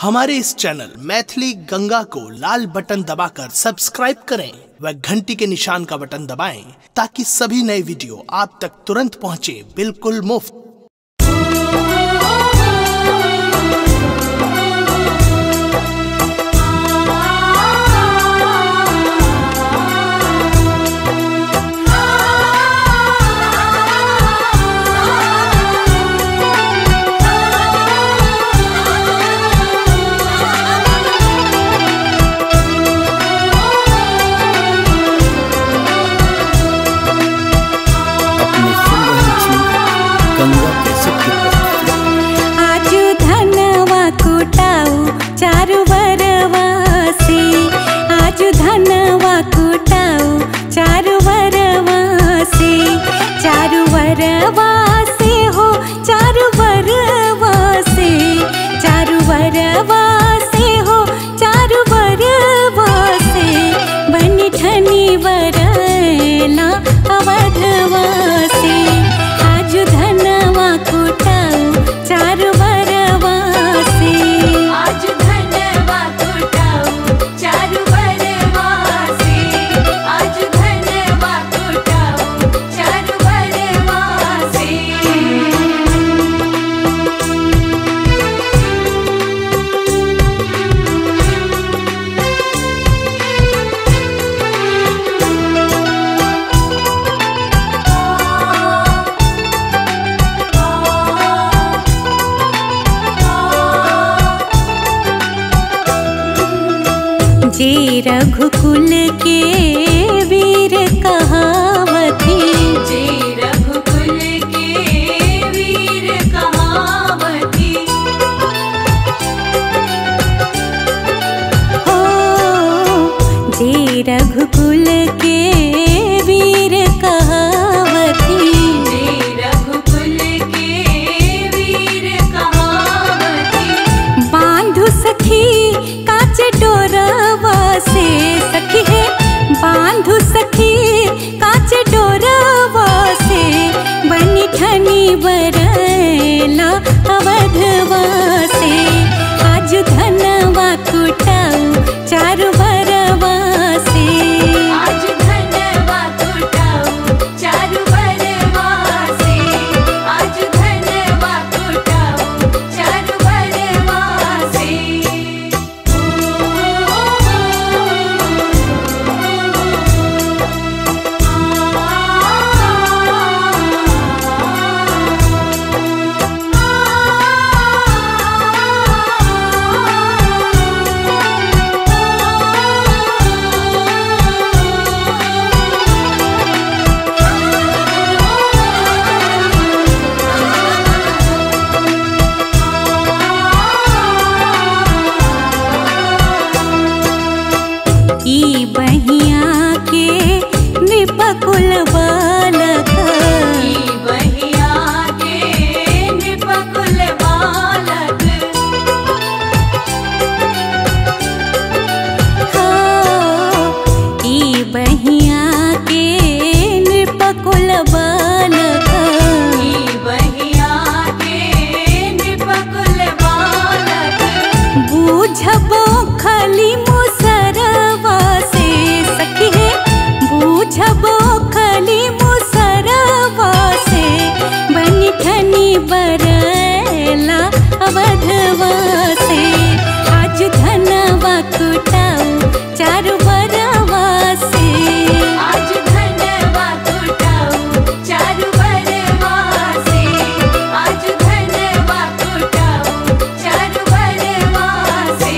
हमारे इस चैनल मैथिली गंगा को लाल बटन दबाकर सब्सक्राइब करें व घंटी के निशान का बटन दबाएं ताकि सभी नए वीडियो आप तक तुरंत पहुंचे बिल्कुल मुफ्त। आजू धनवा कुटाऊ चारू बरवा से, आजू धनवा कुटाऊ चारू बरवा से, चारू बरवा से हो चारू बरवा से, चारू बरवा से हो चारू बरवा से, बनी ठनी बरला अवधवा से, आजू धनवा कुटाऊ चारू बरवा से, आजू धनवा कुटाऊ चारू बरवा से, आजू धनवा कुटाऊ चारू बरवा से। जे रघुकुल के वीर कहावती, जे रघुकुल के वीर कहावती, हो जे रघुकुल के वीर कहावती, जे रघुकुल के वीर कहावती, बांधु सखी काच डोरवा से, सखी है बांधु सखी काच डोरवा से, बनी ठनी बरला अवधवा से, आज धनवा कुटाऊ चारू बरवा से, आजू धनवा कुटाऊ चारू बरवा से, आजू धनवा कुटाऊ चारू बरवा से। ई बहिया के नृपकुल बालक, ई बहिया के नृपकुल बालक, हो ई बहिया के नृपकुल बालक, ई बहिया के नृपकुल बालक, बूझबो खली मुसरवा से, सखी है बूझबो खली मुसरवा से, बनी ठनी बरला अवधवा से, आज धनवा कुटाऊ चारू बरवा से, आजू धनवा कुटाऊ चारू बरवा से, आजू धनवा कुटाऊ चारू बरवा से।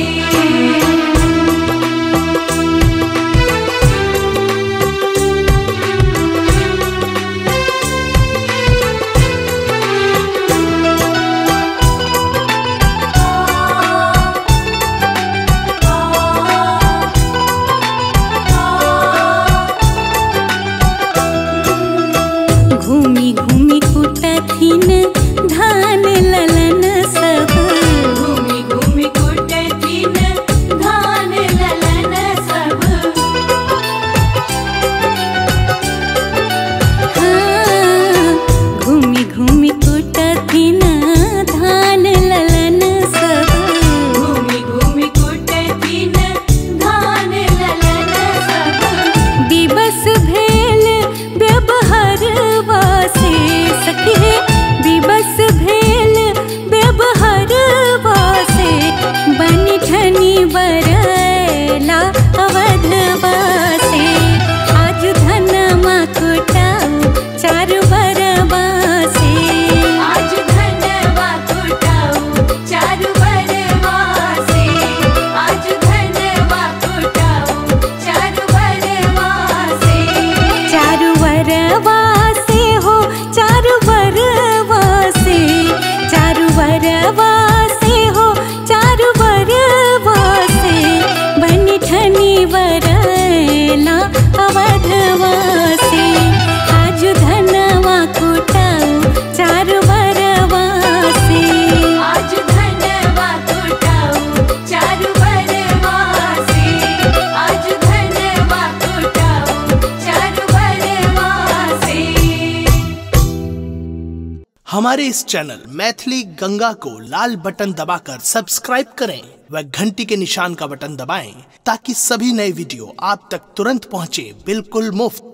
हमारे इस चैनल मैथिली गंगा को लाल बटन दबाकर सब्सक्राइब करें व घंटी के निशान का बटन दबाएं ताकि सभी नए वीडियो आप तक तुरंत पहुंचे बिल्कुल मुफ्त।